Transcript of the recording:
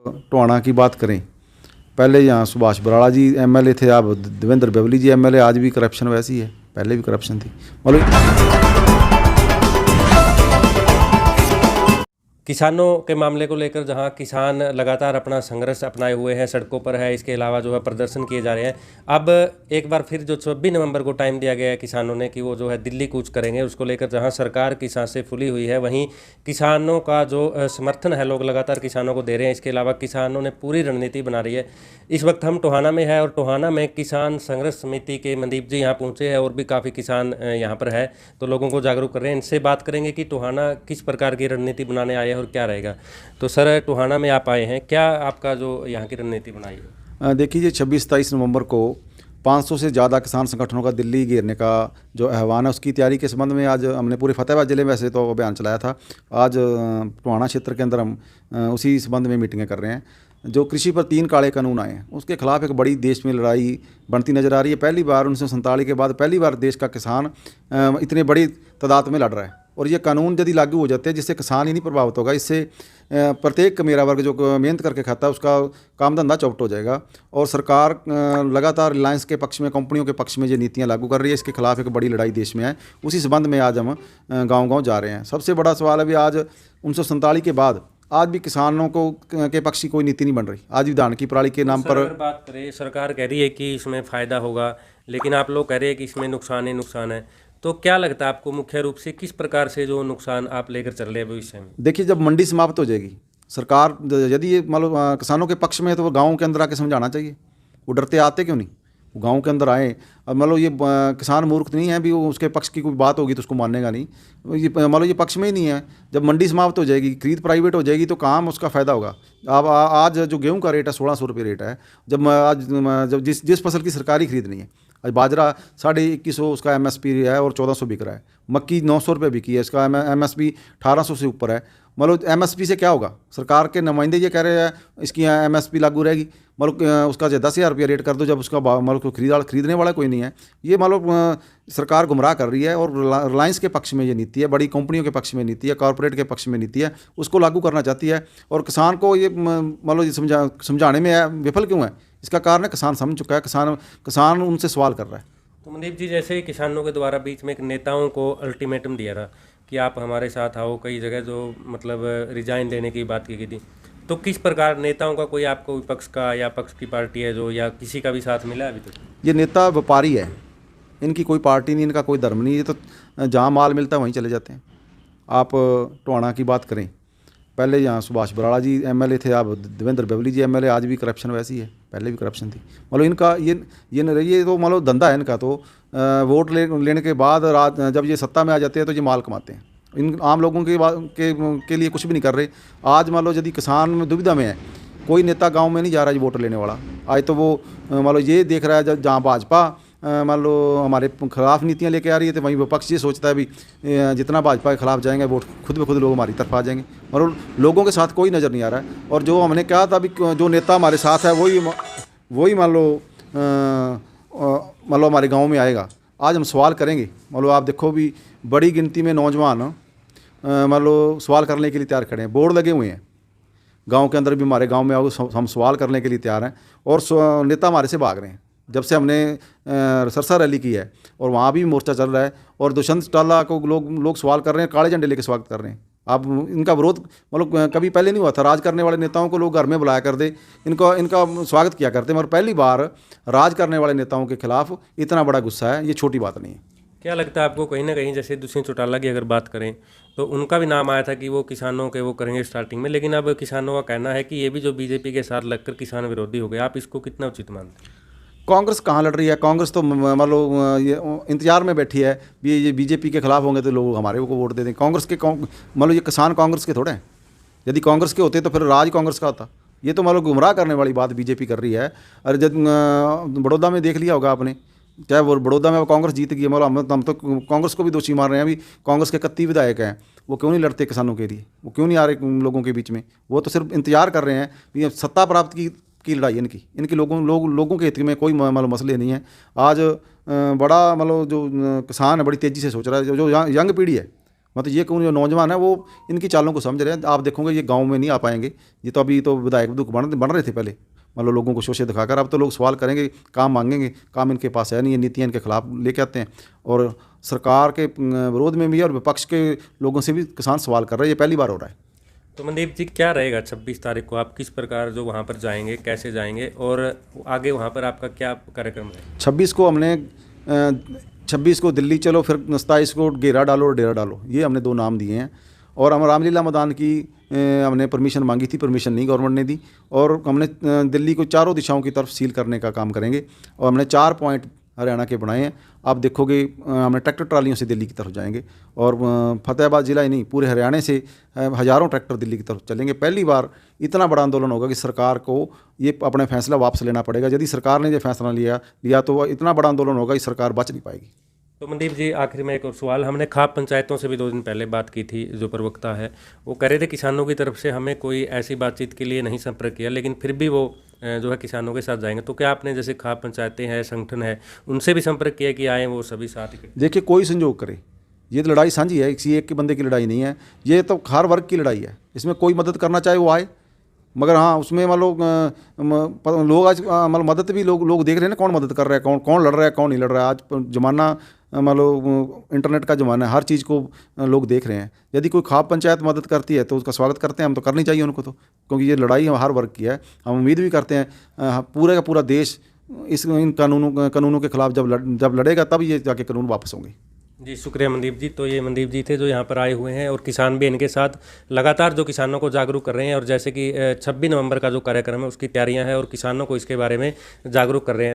टोहाना की बात करें, पहले यहाँ सुभाष बराड़ा जी एमएलए थे, अब देवेंद्र बेवली जी एमएलए। आज भी करप्शन वैसी है, पहले भी करप्शन थी मतलब। किसानों के मामले को लेकर जहां किसान लगातार अपना संघर्ष अपनाए हुए हैं, सड़कों पर है, इसके अलावा जो है प्रदर्शन किए जा रहे हैं। अब एक बार फिर जो 26 नवंबर को टाइम दिया गया है किसानों ने कि वो जो है दिल्ली कूच करेंगे, उसको लेकर जहां सरकार की सांसें फूली हुई है, वहीं किसानों का जो समर्थन है लोग लगातार किसानों को दे रहे हैं। इसके अलावा किसानों ने पूरी रणनीति बना रही है। इस वक्त हम टोहाना में है और टोहाना में किसान संघर्ष समिति के मनदीप जी यहाँ पहुँचे हैं और भी काफ़ी किसान यहाँ पर है, तो लोगों को जागरूक कर रहे हैं। इनसे बात करेंगे कि टोहाना किस प्रकार की रणनीति बनाने आए हैं और क्या रहेगा। तो सर, टोहाना में आप आए हैं, क्या आपका जो यहाँ की रणनीति बनाई है? देखिए, 26-27 नवंबर को 500 से ज़्यादा किसान संगठनों का दिल्ली घेरने का जो आह्वान है, उसकी तैयारी के संबंध में आज हमने पूरे फतेहाबाद जिले में वैसे तो अभियान चलाया था। आज टोहाना क्षेत्र के अंदर हम उसी संबंध में मीटिंगें कर रहे हैं। जो कृषि पर 3 काले कानून आए हैं, उसके खिलाफ एक बड़ी देश में लड़ाई बनती नज़र आ रही है। पहली बार 1947 के बाद पहली बार देश का किसान इतनी बड़ी तादाद में लड़ रहा है। और ये कानून यदि लागू हो जाते हैं, जिससे किसान ही नहीं प्रभावित होगा, इससे प्रत्येक मेरा वर्ग जो मेहनत करके खाता है उसका काम धंधा चौपट हो जाएगा। और सरकार लगातार रिलायंस के पक्ष में, कंपनियों के पक्ष में ये नीतियां लागू कर रही है। इसके खिलाफ एक बड़ी लड़ाई देश में है। उसी संबंध में आज हम गांव-गांव जा रहे हैं। सबसे बड़ा सवाल है भी आज 1947 के बाद आज भी किसानों को के पक्ष की कोई नीति नहीं बन रही। आज भी धान की पराली के नाम पर अगर बात करें, सरकार कह रही है कि इसमें फ़ायदा होगा, लेकिन आप लोग कह रहे हैं कि इसमें नुकसान है। तो क्या लगता है आपको मुख्य रूप से किस प्रकार से जो नुकसान आप लेकर चल रहे हैं भविष्य में? देखिए, जब मंडी समाप्त हो जाएगी, सरकार यदि ये मतलब किसानों के पक्ष में है तो वो गाँव के अंदर आके समझाना चाहिए। वो डरते आते क्यों नहीं? वो गाँव के अंदर आए। अब मतलब ये किसान मूर्ख नहीं है भी, वो उसके पक्ष की कोई बात होगी तो उसको मानेगा नहीं। ये मतलब ये पक्ष में ही नहीं है। जब मंडी समाप्त हो जाएगी, खरीद प्राइवेट हो जाएगी, तो कहाँ उसका फ़ायदा होगा। अब आज जो गेहूं का रेट है 1600 रुपये रेट है। जब जिस फसल की सरकारी खरीद नहीं है, आज बाजरा 2150 उसका एमएसपी है और 1400 बिक रहा है। मक्की 900 रुपये बिकी है, इसका एमएसपी 1800 से ऊपर है। मतलब एमएसपी से क्या होगा? सरकार के नुमाइंदे ये कह रहे हैं इसकी एमएसपी लागू रहेगी। मतलब उसका जो 10,000 रुपया रेट कर दो, जब उसका मतलब खरीदने वाला कोई नहीं है। ये मतलब सरकार गुमराह कर रही है। और रिलायंस के पक्ष में ये नीति है, बड़ी कंपनियों के पक्ष में नीति है, कॉरपोरेट के पक्ष में नीति है, उसको लागू करना चाहती है। और किसान को ये मतलब समझाने में विफल क्यों है? इसका कारण है किसान समझ चुका है। किसान उनसे सवाल कर रहा है। तो मनदीप जी, जैसे ही किसानों के द्वारा बीच में एक नेताओं को अल्टीमेटम दिया था कि आप हमारे साथ आओ, कई जगह जो मतलब रिजाइन देने की बात की गई थी, तो किस प्रकार नेताओं का कोई आपको विपक्ष का या पक्ष की पार्टी है जो, या किसी का भी साथ मिला अभी तक? ये नेता व्यापारी है, इनकी कोई पार्टी नहीं, इनका कोई धर्म नहीं। ये तो जहाँ माल मिलता है वहीं चले जाते हैं। आप टोहाना की बात करें, पहले यहाँ सुभाष बराड़ा जी एमएलए थे, अब देवेंद्र बेवली जी एमएलए। आज भी करप्शन वैसी है, पहले भी करप्शन थी। मतलब इनका ये तो मतलब धंधा है इनका। तो वोट लेने के बाद जब ये सत्ता में आ जाते हैं तो ये माल कमाते हैं। इन आम लोगों के लिए कुछ भी नहीं कर रहे। आज मान लो यदि किसान में दुविधा में है, कोई नेता गांव में नहीं जा रहा है वोट लेने वाला। आज तो वो मान लो ये देख रहा है, जहाँ भाजपा मान लो हमारे खिलाफ नीतियाँ लेके आ रही है, तो वहीं विपक्ष ये सोचता है भी जितना भाजपा के खिलाफ जाएंगे वोट खुद ब खुद लोग हमारी तरफ आ जाएंगे। मतलब लोगों के साथ कोई नज़र नहीं आ रहा है। और जो हमने कहा था अभी, जो नेता हमारे साथ है वही मान लो हमारे गाँव में आएगा। आज हम सवाल करेंगे। मान लो आप देखो भी, बड़ी गिनती में नौजवान मान लो सवाल करने के लिए तैयार खड़े हैं। बोर्ड लगे हुए हैं गांव के अंदर भी, हमारे गांव में आओ, हम सवाल करने के लिए तैयार हैं। और नेता हमारे से भाग रहे हैं। जब से हमने सरसा रैली की है और वहाँ भी मोर्चा चल रहा है, और दुष्यंत चौटाला को लोग सवाल कर रहे हैं, काले झंडे लेके स्वागत कर रहे हैं। अब इनका विरोध मतलब कभी पहले नहीं हुआ था। राज करने वाले नेताओं को लोग घर में बुलाया करते, इनका स्वागत किया करते, मगर पहली बार राज करने वाले नेताओं के खिलाफ इतना बड़ा गुस्सा है। ये छोटी बात नहीं है। क्या लगता है आपको, कहीं ना कहीं जैसे दुष्यंत चौटाला की अगर बात करें तो उनका भी नाम आया था कि वो किसानों के वो करेंगे स्टार्टिंग में, लेकिन अब किसानों का कहना है कि ये भी जो बीजेपी के साथ लगकर किसान विरोधी हो गए। आप इसको कितना उचित मानते हैं? कांग्रेस कहाँ लड़ रही है? कांग्रेस तो मान लो ये इंतजार में बैठी है भी, ये बीजेपी के खिलाफ होंगे तो लोग हमारे को वोट दे दें। कांग्रेस के मान लो ये किसान कांग्रेस के थोड़े हैं। यदि कांग्रेस के होते तो फिर राज कांग्रेस का होता। ये तो मान लो गुमराह करने वाली बात बीजेपी कर रही है। अरे जब बड़ौदा में देख लिया होगा आपने, चाहे वो बड़ौदा में कांग्रेस जीत गई, मतलब हम तो कांग्रेस को भी दोषी मार रहे हैं। अभी कांग्रेस के 31 विधायक हैं, वो क्यों नहीं लड़ते किसानों के लिए? वो क्यों नहीं आ रहे लोगों के बीच में? वो तो सिर्फ इंतजार कर रहे हैं कि सत्ता प्राप्त की लड़ाई इनकी लोगों के हित में कोई मतलब मसले नहीं है। आज बड़ा मतलब जो किसान है बड़ी तेज़ी से सोच रहा है। जो यंग पीढ़ी है मतलब ये जो नौजवान है वो इनकी चालों को समझ रहे हैं। आप देखोगे ये गांव में नहीं आ पाएंगे, ये तो अभी तो विधायक बन रहे थे पहले, मतलब लोगों को शोषे दिखाकर। अब तो लोग सवाल करेंगे, काम मांगेंगे, काम इनके पास है नहीं, ये नीतियाँ इनके खिलाफ लेके आते हैं। और सरकार के विरोध में भी और विपक्ष के लोगों से भी किसान सवाल कर रहे हैं, ये पहली बार हो रहा है। तो मनदीप जी, क्या रहेगा 26 तारीख को? आप किस प्रकार जो वहाँ पर जाएंगे, कैसे जाएंगे, और आगे वहाँ पर आपका क्या कार्यक्रम है? 26 को दिल्ली चलो, फिर 27 को घेरा डालो और डेरा डालो, ये हमने 2 नाम दिए हैं। और हम रामलीला मैदान की हमने परमिशन मांगी थी, परमिशन नहीं गवर्नमेंट ने दी। और हमने दिल्ली को चारों दिशाओं की तरफ सील करने का काम करेंगे। और हमने 4 पॉइंट हरियाणा के बनाए हैं। आप देखोगे हमने ट्रैक्टर ट्रालियों से दिल्ली की तरफ जाएंगे, और फतेहाबाद जिला ही नहीं, पूरे हरियाणा से हज़ारों ट्रैक्टर दिल्ली की तरफ चलेंगे। पहली बार इतना बड़ा आंदोलन होगा कि सरकार को ये अपना फैसला वापस लेना पड़ेगा। यदि सरकार ने ये फैसला लिया तो इतना बड़ा आंदोलन होगा कि सरकार बच नहीं पाएगी। तो मनदीप जी, आखिर में एक और सवाल। हमने खाप पंचायतों से भी 2 दिन पहले बात की थी। जो प्रवक्ता है वो कह रहे थे किसानों की तरफ से हमें कोई ऐसी बातचीत के लिए नहीं संपर्क किया, लेकिन फिर भी वो जो है किसानों के साथ जाएंगे। तो क्या आपने, जैसे खाप पंचायतें हैं, संगठन है, उनसे भी संपर्क किया कि आए वो सभी साथ ही? देखिए, कोई संजोग करे, ये तो लड़ाई साझी है, किसी एक के बंदे की लड़ाई नहीं है, ये तो हर वर्ग की लड़ाई है। इसमें कोई मदद करना चाहे वो आए, मगर हाँ उसमें मान लो लोग आज मतलब मदद भी लोग देख रहे हैं ना, कौन मदद कर रहा है, कौन लड़ रहा है, कौन नहीं लड़ रहा है। आज ज़माना मान लो इंटरनेट का ज़माना है, हर चीज़ को लोग देख रहे हैं। यदि कोई खाप पंचायत मदद करती है तो उसका स्वागत करते हैं हम, तो करनी चाहिए उनको तो, क्योंकि ये लड़ाई हर वर्ग की है। हम उम्मीद भी करते हैं पूरे का पूरा देश इन कानूनों के खिलाफ जब लड़ेगा तब ये जाके कानून वापस होंगे। जी, शुक्रिया मनदीप जी। तो ये मनदीप जी थे जो यहाँ पर आए हुए हैं, और किसान भी इनके साथ लगातार जो किसानों को जागरूक कर रहे हैं। और जैसे कि 26 नवंबर का जो कार्यक्रम है उसकी तैयारियां हैं, और किसानों को इसके बारे में जागरूक कर रहे हैं।